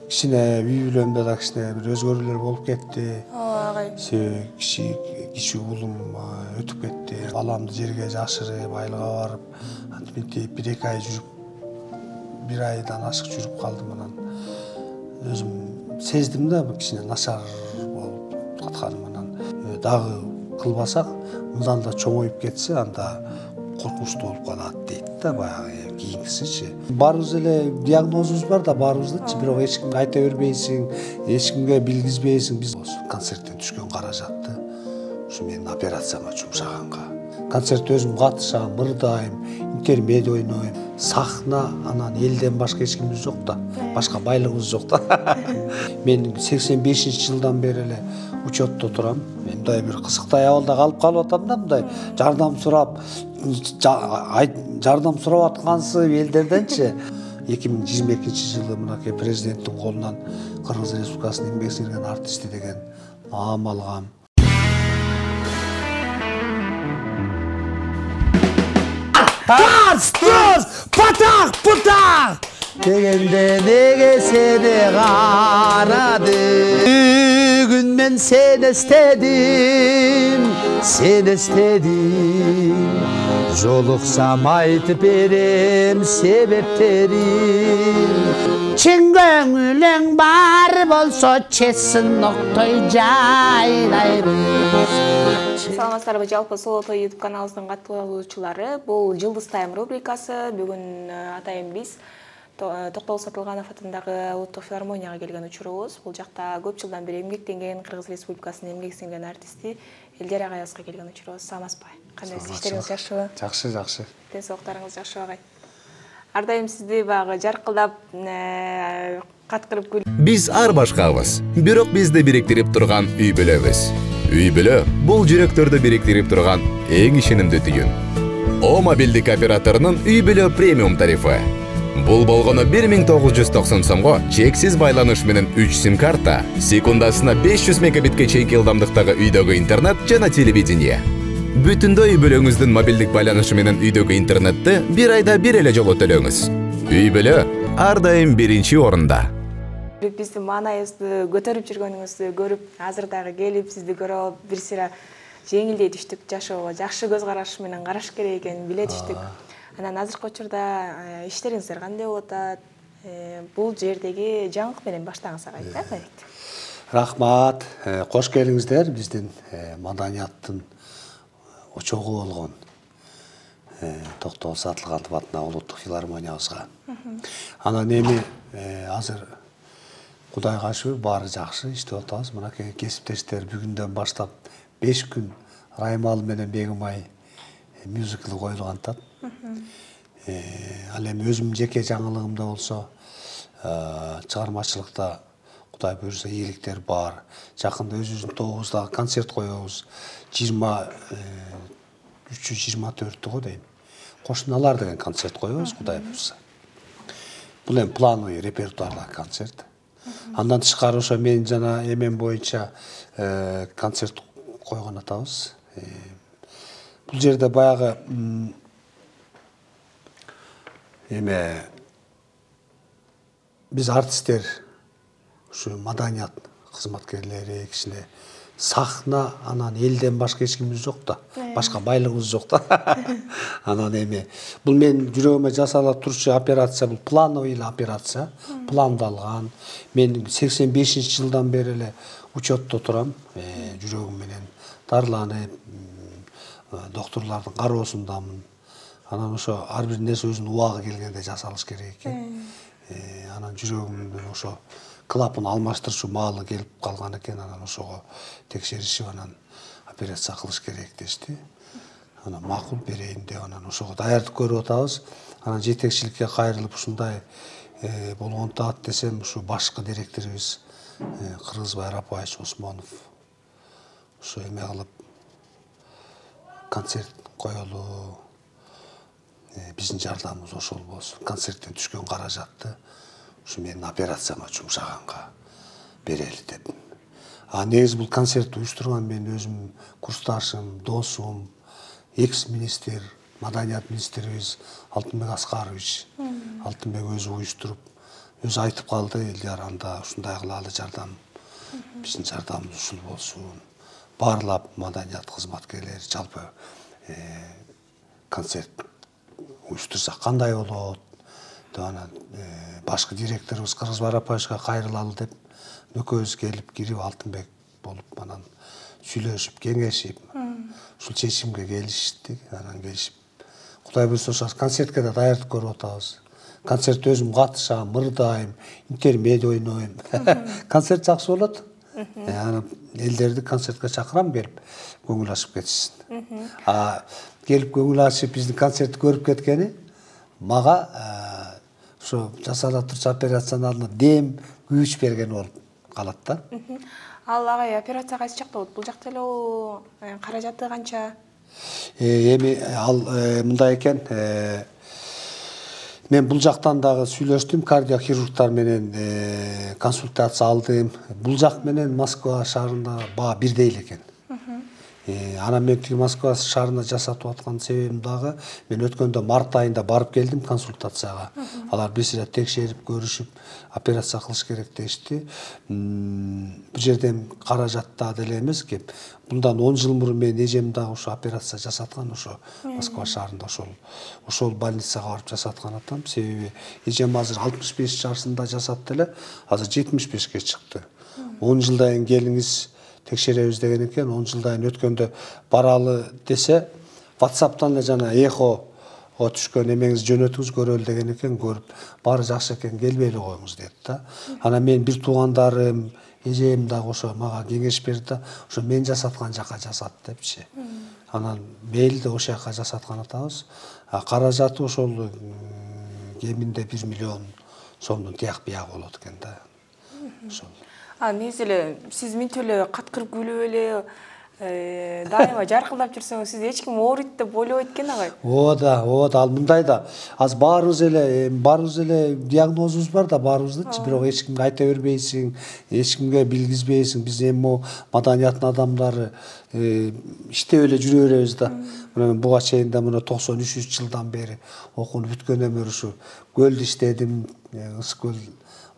Кичине үй бүлөмдө да кичине бир өзгөрүүлөр болуп кетти. Агай. Кичи уулум өтүп кетти. Баламды жерге жашырып, айылга барып, антип бир-эки ай жүрүп, бир айдан ашык жүрүп калдым. Анан өзүм сездим да кичине начар болуп атканым. Анан дагы кылбасак, мындан да чоңоюп кетсе, анда коркунучтуу болуп калат дейт да баягы кийинкисичи. Баарыбыз эле диагнозубуз бар да, баарыбыздычы, бирок эч кимге айта бербейсиң, эч кимге билгизбейсиң. Биз концерттен түшкөн каражатты ушу менин операцияма жумшаганга. Концерт өзүм катышам, ырдайм, интермедия ойнойм. Сахна, анан элден башка эч кимибиз жок да, башка байлыгыбыз жок да. Мен 85-жылдан бери эле учетто турам. Мен мындай бир кызыктай абалда калып атам да, мындай жардам сурап, жардам сурап аткансып элдерденчи. 2022-жылы мынакей президенттин колунан Кыргыз Республикасынын эмгек сиңирген артисти деген наам алгам. Тас, патак, путак! Дегенде неге сени карадым? Бүгүн мен сени эстедим. Жолуксам айтып берем себептерин. Чын көңүлүң бар болсо чесин ноктой жайлайбыз. Саламатсыздарбы, жалпы Соло той YouTube каналыбыздын катталуучулары. Бул Жылдыз Тайм рубрикасы. Бүгүн атайын биз Токтогул Сатылганов атындагы Улуттук филармонияга келген учурубуз. Бул жакта көп жылдан бери эмгектенген Кыргыз Республикасынын эмгек сиңирген артисти Элдер агайыбызга келген учурубуз. Саламатсызбы? Кандай иштериңиз жакшыбы? Жакшы. Ден соолуктарыңыз жакшыбы агай? Ар дайым сизди багы жаркылдап, каткырып күлүп. Биз ар башкабыз, бирок бизди бириктирип турган үй бүлөбүз. Үй бүлө бул жүрөктөрдү бириктирип турган эң ишенимдүү түйүн. О мобилдик операторунун үй бүлө премиум тарифы. Бул болгону 1990 сомго чексиз байланыш менен 3 сим-карта, секундасына 500 мегабитке чейинки ылдамдыктагы үйдөгү интернет жана телевидение. Бүтүндөй үй бүлөңүздүн мобилдик байланышы менен үйдөгү интернетти бир айда бир эле жолу төлөңүз. Үй бүлө ар дайым биринчи орунда. Биздин маанайыбызды көтөрүп жүргөнүңүздү көрүп, азыр дагы келип сизди көрүп алып, бир сыйра жеңилдей түштүк жашоого. Жакшы көз караш менен караш керек экенин биле түштүк. Анан азыркы учурда иштериңиздер кандай болуп атат? Бул жердеги жаңылык менен баштаңыз агай, да? Рахмат. Кош келиңиздер биздин маданияттын очогу болгон Токтогул Сатылганов атындагы Улуттук филармониябызга. Анан эми азыр Кудайга шүгүр баары жакшы иштеп атабыз. Мынакей кесиптештер бүгүндөн баштап 5 күн Раймалы менен Бегимай мюзикл коюлган атат. Ал эми өзүм жеке жаңылыгымда болсо, чыгармачылыкта Кудай буйрса ийгиликтер бар. Жакында өзүбүздүн тобубузда концерт коебуз. 23-24 го дейм. Кошуналар деген концерт коебуз, Кудай буйрса. Бул эми плановый репертуардагы концерт. Андан тышкары ошо мен жана эмем боюнча концерт койгон атабыз. Бул жерде баягы биз артисттер, ушу маданият кызматкерлери, кичине сахна, анан элден башка эч кимибиз жок да, башка байлыгыбыз жок да. Анан эми бул менин жүрөгүмө жасала турчу операция, бул плановый операция, пландалган. Мен 85-жылдан бери эле учетто турам, жүрөгүм менен дарыланып, докторлордун кароосундамын. Анан ошо ар бир нерсе өзүнүн убагы келгенде жасалыш керек экен. Анан жүрөгүмдүн ошо клапан алмаштырчу маалы келип калган экен. Анан ошого текшеришип, анан операция кылыш керек дешти. Анан макул берейин деп, анан ошого даярдык көрүп атабыз. Анан жетекчиликке кайрылып ушундай болгон таат десем, ушу башкы директорубуз Кыргызбай Рапаевич Осмонов ушу эме кылып концерт коелу, биздин жардамыбыз ошол болсун. Концерттен түшкөн каражатты ушу менин операцияма жумшаганга берели деп. Негизи бул концертти уюштурган мен өзүм курсташым, досум, экс-министр, маданият министрибиз Алтынбек Аскарович. Алтынбек өзү уюштуруп, өзү айтып калды, Элдияр анда ушундай кылалы жардам, биздин жардамыбыз ушул болсун. Барлап маданият кызматкерлери жалпы концерт уюштурсак кандай болот деп анан башкы директорубуз Кыргыз Барапаевичке кайрылалы деп экөөбүз келип кирип Алтынбек болуп анан сүйлөшүп, кеңешип, ушул чечимге келиштик. Анан келишип, Кудай буйрса ошол концертке да даярдык көрүп атабыз. Концертте өзүм катышам, мырдайм, интермедиа ойнойм. Концерт жакшы болот. Анан элдерди концертке чакырам келип, көңүл ачып кетишсин. Келип көңүл ачып биздин концертти көрүп кеткени мага ошо жасала турчу операциянын алдында дем, күч берген болуп калат да. Ал агай операция кайсы жакта болот? Бул жакта эле каражаты канча? Эми ал мындай экен, мен бул жактан дагы сүйлөштүм, кардиохирургтар менен консультация алдым. Бул жак менен Москва шаарында баа бирдей эле экен. Анан мен тиги Москва шаарында жасатып аткан себебим дагы, мен өткөндө март айында барып келдим консультацияга. Алар бир сыйра текшерип, көрүшүп, операция кылыш керек дешти. Бул жерден каражатта деле эмес кеп. Bundan 10 жыл мурун мен эжем дагы ошо операция жасаткан, ошо Москва шаарында ошол больницага барып жасаткан атам. Себеби эжем азыр 65 жашында жасатты эле, азыр 75ке чыкты. 10 жылдан кийин келиңиз текшеребиз деген экен. 10 жылдан кийин өткөндө баралы десе, WhatsApp'тан эле жана эхо түшкөн эмеңиз жөнөтүңүз көрөлү деген экен, көрүп, баары жакшы экен, келбей эле коюңуз деди да. Анан мен бир туугандарым, эжем дагы ошо мага кеңеш берди да, ошо мен жасаткан жака жасат депчи. Анан мейли ошол жака жасаткан атабыз. Каражаты ошол кеминде 1 миллион сомдун тияк бияк болот экен да. Ошол. Негизи эле сиз мынтип эле каткырып күлүп эле дайыма жаркылдап жүрсөңүз, сиз эч ким ооруйт деп ойлобойт экен агай. Оода, ал мындай да. Аз баарыбыз эле диагнозубуз бар да, баарыбыздычы, бирок эч кимге айта бербейсиң, эч кимге билгизбейсиң. Биз эми маданияттын адамдары иштеп эле жүрө беребиз да. Мына буга чейин да 93 жылдан бери окууну бүткөндөн бери ушу көлдү иштедим, Ысык көл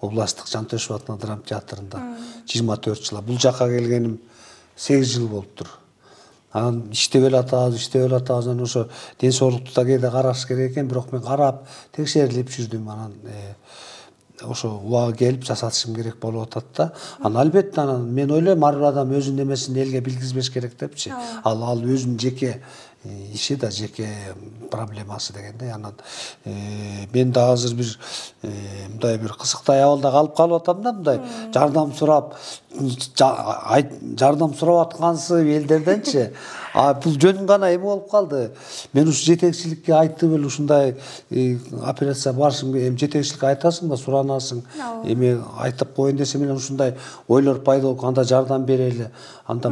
областтык Жантөшев атынан драма театрында 24 жыл. Бул жака келгеним 8 жыл болуптур. Анан иштеп эле атабыз, анан ошо ден соолукту да кээде караш керек экен, бирок мен карап, текшерилип жүрдүм. Анан ошо убагы келип жасатышым керек болуп атат да. Анан албетте мен ойлойм, ар бир адам өзүнүн эмесин элге билгизбеш керек депчи. Ал өзүнүн жеке иши да, жеке проблемасы дегендей. Анан мен да азыр бир мындай бир кызыктай абалда калып атам да, мындай жардам сурап аткансып элдерденчи. Бул жөнүн гана эме болуп калды. Мен ушу жетекчиликке айтып эле ушундай операция барышым, эми жетекчиликке айтасың да, суранасың. Эми айтып коеюн десем эле ушундай ойлор пайда болуп, анда жардам берели, анда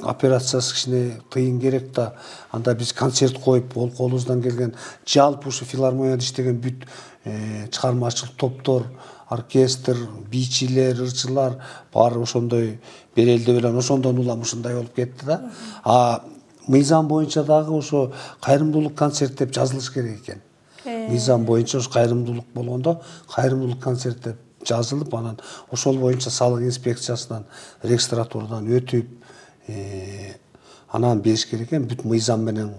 операциясы кичине тыйын керек да, анда биз концерт коюп, ол колубуздан келген жалпы ушу филармонияда иштеген бүт чыгармачылык топтор, оркестр, бийчилер, ырчылар баары ошондой берели деп эле ошондон улам ушундай болуп кетти да. Мыйзам боюнча дагы ошо кайрымдуулук концерт деп жазылыш керек экен. Мыйзам боюнча ошо кайрымдуулук болгондо кайрымдуулук концерт деп жазылып, анан ошол боюнча салык инспекциясынан, регистратурадан өтүп, анан бериш керек экен, бүт мыйзам менен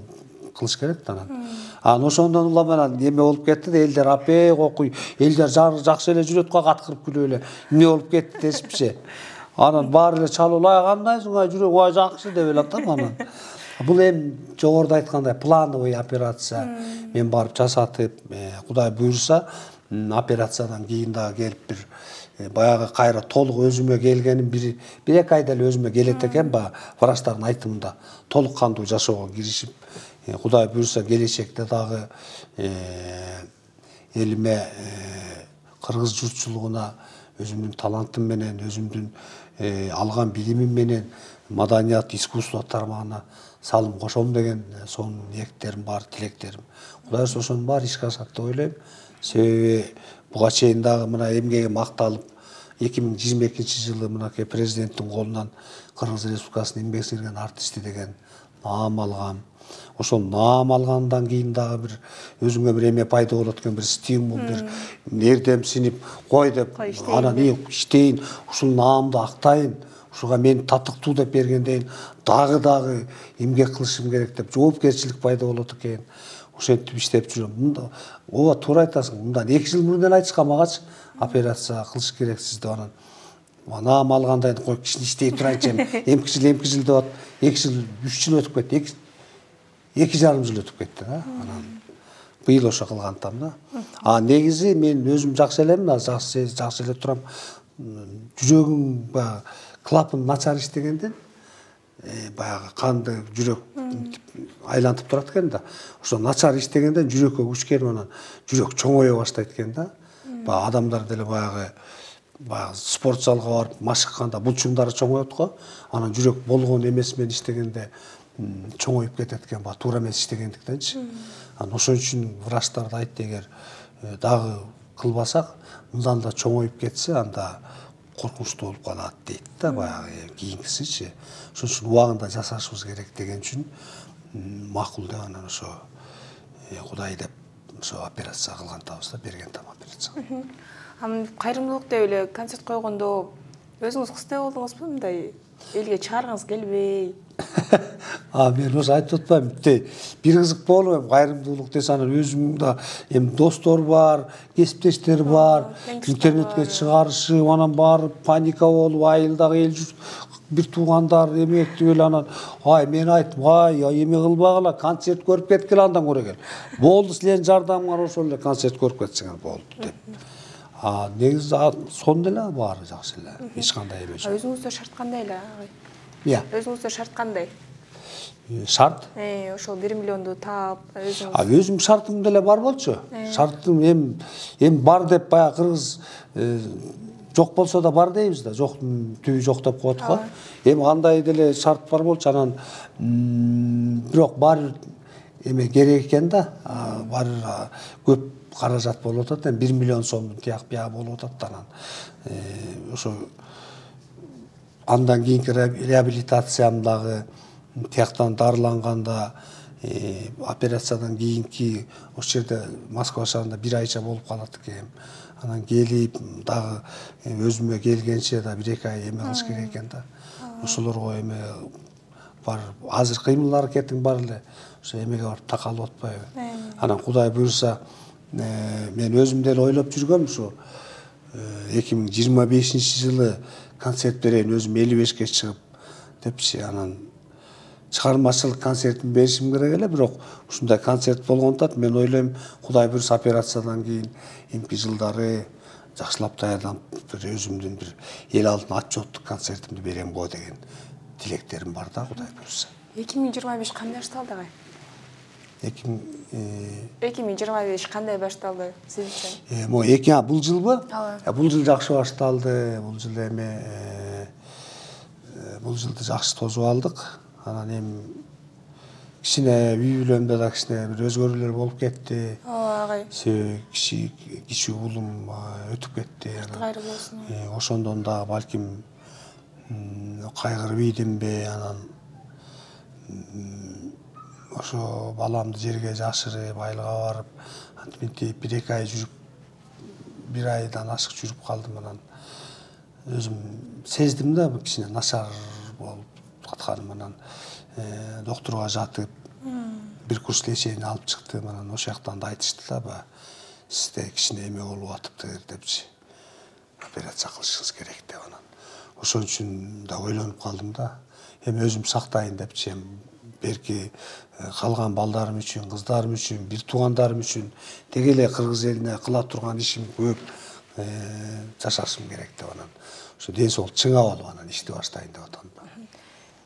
кылыш керек да анан. Анан ошондон улам анан эме болуп кетти да, элдер апек окуй, элдер жакшы эле жүрөт го, каткырып күлүп эле эмне болуп кетти дешипчи. Анан баары эле чалып, кандайсың, жүрөк жакшы деп эле атам анан. Бул эми жогоруда айткандай плановый операция. Мен барып жасатып, Кудай буйрса, операциядан кийин дагы келип бир баягы кайра толук өзүмө келгеним 1-2 айда эле өзүмө келет экен, врачтардын айтымында толук кандуу жашоого киришип, Кудай буйрса келечекте дагы элиме, кыргыз журтчулугуна өзүмдүн талантым менен, өзүмдүн алган билимим менен маданият, искусство тармагына салым кошом деген сонун ниеттерим бар, тилектерим. Кудай буйрса ошонун баары ишке ашат деп ойлойм. Себеби буга чейин дагы мына эмгеги макталып 2022 жылы мынакей президенттин колунан Кыргыз Республикасынын эмгек сиңирген артисти деген наам алгам. Ошол наам алгандан кийин дагы бир өзүңө бир эме пайда болот экен, бир стимул, бир эрдемсинип кой деп, анан иштейин, ушул наамды актайын, ушуга мен татыктуу деп бергенден дагы эмгек кылышым керек деп жоопкерчилик пайда болот экен. Ошентип иштеп жүрөм. Мында ооба туура айтасың. Мындан 2 жыл мурун айтышкан магачы операция кылыш керексиз деп анан наам алгандан кийин кой кичине иштей турайынчы, эмки жыл деп атып, 2 жыл, 3 жыл өтүп кетти. 2,5 жыл өтүп кетти да. Анан быйыл ошо кылгантам да. Негизи мен өзүм жакшы элемин, жакшы эле турам. Жүрөгүм баягы клапан начар иштегенден баягы канды жүрөк айлантып турат экен да. Ошо начар иштегенден жүрөккө күч келип анан жүрөк чоңое баштайт экен да. Баягы адамдар деле баягы спорт залга барып машыкканда булчуңдары чоңоет го. Анан жүрөк болгон эмеси менен иштегенде чоңоюп кетет экен, туура эмес иштегендиктенчи. Анан ошон үчүн врачтар да айтты, эгер дагы кылбасак, мындан да чоңоюп кетсе, анда коркунучтуу болуп калат дейт да, баягы кийинкисичи. Ошон үчүн убагында жасашыбыз керек деген үчүн макул деп анан ошо Кудай деп ошо операция кылгантабыз да, бергентам операция. Кайрымдуулук деп эле концерт койгондо өзүңүз кыздай болдуңузбу, мындай элге чыгаргыңыз келбей? Мен ошо айтып атпаймынбы, бир кызык болуп, кайрымдуулук десе анан өзүмдө эми достор бар, кесиптештер бар, интернетке чыгарышып, анан барып паника болуп, айылдагы эл журт, бир туугандар эмек деп эле анан, мен айттым, эме кылбагыла, концерт көрүп кеткиле андан көрө кел. Болду, силердин жардамыңар ошол эле концерт көрүп кетсеңер болду деп. Негизи сонун эле баары жакшы эле. Эч кандай эме жок. Өзүңүздө шарт кандай эле? Өзүңүздө шарт кандай? Шарт? Ошол 1 миллионду таап, өзүңүз. Өзүм шартым деле бар болчу. Шартым эми бар деп баягы кыргыз жок болсо да бар дейбиз да, жоктун түбү жок деп коет го. Эми андай деле шарт бар болчу, анан бирок бар эме керек экен да. Бар көп каражат болуп атат, 1 миллион сом тияк бияк болуп атат анан. Ошо андан кийинки реабилитациям дагы тияктан дарыланганда, операциядан кийинки ошол жерде Москва шаарында 1 айча болуп калат экен. Анан келип дагы өзүмө келгенче да 1-2 ай эме кылыш керек экен да. Ошолорго эме бар, азыр кыймыл аракетиң бар эле. Ошо эмеге барып такалып атпайбы. Анан Кудай буйрса, мен өзүм деле ойлоп жүргөм, ушу 2025-жылы концерт берейин, өзүм 55-ке чыгып депчи. Анан чыгармачылык концертин беришим керек эле, бирок ушундай концерт болгондо мен ойлойм, Кудай буйрса операциядан кийин эмки жылдары жакшылап даярданып, бир өзүмдүн бир эл алдына отчеттук концертимди берем го деген тилектерим бар да, Кудай буйрса. 2025 кандай башталды агай? 2025 кандай башталды сиздин? Бул жылбы? Бул жыл жакшы башталды. Бул жыл бул жылды жакшы тосуп алдык. Анан эми кичине үй бүлөмдө да кичине бир өзгөрүүлөр болуп кетти. Агай. Кичүү улум өтүп кетти. Кайры болсун. Ошондон да балким кайгырып ийдимби, анан ошо баламды жерге жашырып, айылга барып, антиминтип 1-2 ай жүрүп, 1 айдан ашык жүрүп калдым. Анан өзүм сездим да, кичине начар болуп атканым. Анан доктурга жатып, бир курс лечение алып чыктым. Анан ошол жактан да айтышты да, сизде кичине эме болуп атыптыр депчи. Операция кылышыңыз керек деп. Анан ошон үчүн да ойлонуп калдым да. Эми өзүм сактайын депчи, берки калган балдарым үчүн, кыздарым үчүн, бир туугандарым үчүн деги эле кыргыз элине кыла турган ишим көп, жашашым керек деп. Анан ошо ден соолук чыңа болуп анан ишти баштайын деп атам.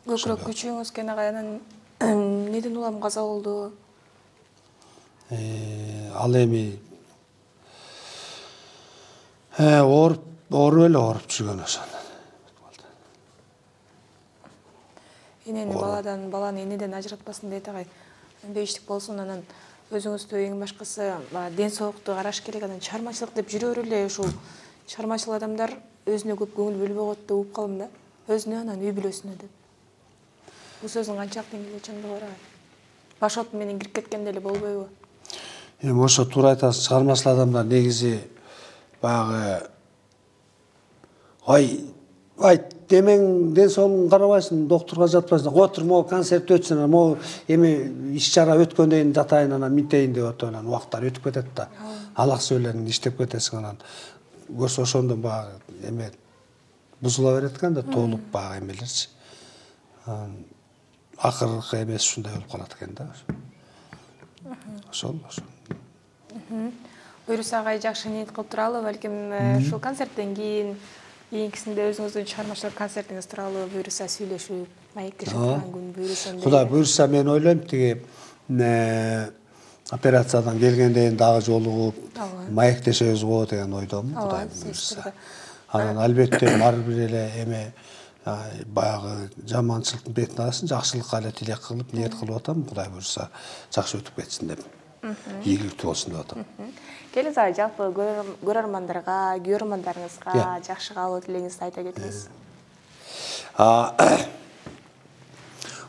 Көкүрөк күчүңүз экен агай, анан неден улам каза болду? Ал эми ооруп эле ооруп жүргөн ошон. Энени баланы энеден ажыратпасын дейт агай. Бейиштик болсун, анан өзүңүздү эң башкысы ден соолукту караш керек. Анан чыгармачылык деп жүрө эле, ушул чыгармачыл адамдар өзүнө көп көңүл бөлбөй коет деп угуп калдым да. Өзүнө, анан үй бүлөсүнө деп. Бул сөздүн канчалык деңгээлде чындыгы бар? Баш от менен кирип кеткен деле болбойбу? Эми ошо туура айтасыз, чыгармачыл адамдар негизи баягы ай демең ден соолугуңа карабайсың, доктурга жатпайсың, отур могу концерт өтсүн, могу эми иш чара өткөндөн кийин жатайын, анан минтейин деп атып анан убакыттар өтүп кетет да. Алаксы эле иштеп кетесиң, анан көрсө ошондон баягы эме бузула берет экен да, толуп баягы эмелерчи. Акыркы эмеси ушундай болуп калат экен да. Ошол. Буйруса агай жакшы ниет кылып туралы, балким ушул концерттен кийин кийинкисинде өзүңүздүн чыгармачылык концертиңиз тууралуу буйруса сүйлөшүп, маектешип турган күн буйруса. Кудай буйруса мен ойлойм тиги операциядан келгенден кийин дагы жолугуп, маектешебиз го деген ойдомун, Кудай буйруса. Анан албетте ар бир эле эме баягы жаманчылыктын бетин аласың, жакшылыкка эле тилек кылып, ниет кылып атам, Кудай буйруса жакшы өтүп кетсин деп. Ийгиликтүү болсун деп атам. Келиңиз агай жалпы көрөрмандарга, күйөрмандарыңызга жакшы каалоо тилегиңизди айта кетиңиз.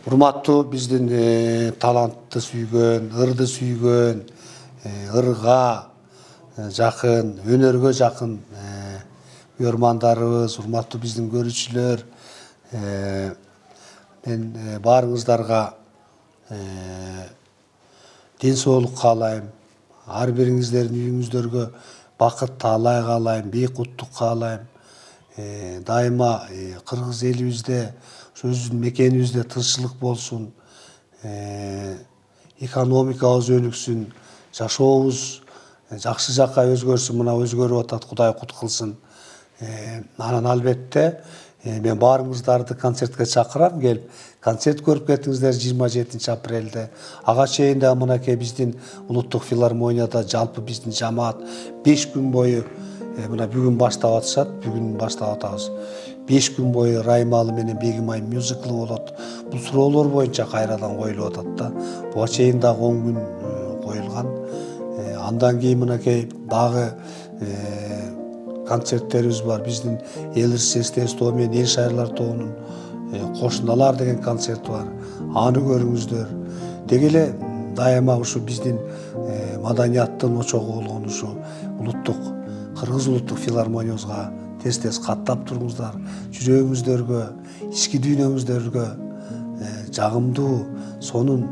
Урматтуу биздин талантты сүйгөн, ырды сүйгөн, ырга жакын, өнөргө жакын күйөрмандарыбыз, урматтуу биздин көрүүчүлөр, мен баарыңыздарга ден соолук каалайм, ар бириңиздердин үйүңүздөргө бакыт таалай каалайм, бейкуттук каалайм. Дайыма кыргыз элибизде, өзүбүздүн мекенибизде тынччылык болсун, экономикабыз өнүксүн, жашообуз жакшы жакка өзгөрсүн, мына өзгөрүп атат, Кудай кут кылсын. Анан албетте мен баарыңыздарды концертке чакырам, келип концерт көрүп кетиңиздер 27 апрелде. Ага чейин да мынакей биздин улуттук филармонияда жалпы биздин жамаат 5 күн бою, мына бүгүн баштап атышат, бүгүн баштап атабыз. 5 күн бою Раймалы менен Бегимай мюзиклы болот. Бул суроолор боюнча кайрадан коюлуп атат да. Буга чейин дагы 10 күн коюлган. Андан кийин мынакей дагы концерттерибиз бар. Биздин Элирс Эстестоо менен Эл шайырлар тобунун Кошуналар деген концерт бар. Аны көрүңүздөр. Деги эле дайыма ушу биздин маданияттын очогу болгон ушу улуттук Кыргыз улуттук филармониябызга тез каттап туруңуздар. Жүрөгүңүздөргө, ички дүйнөңүздөргө жагымдуу, сонун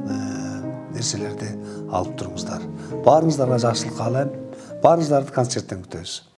нерселерди алып туруңуздар. Баарыңыздарга жакшылык каалайм. Баарыңыздарды концерттен күтөбүз.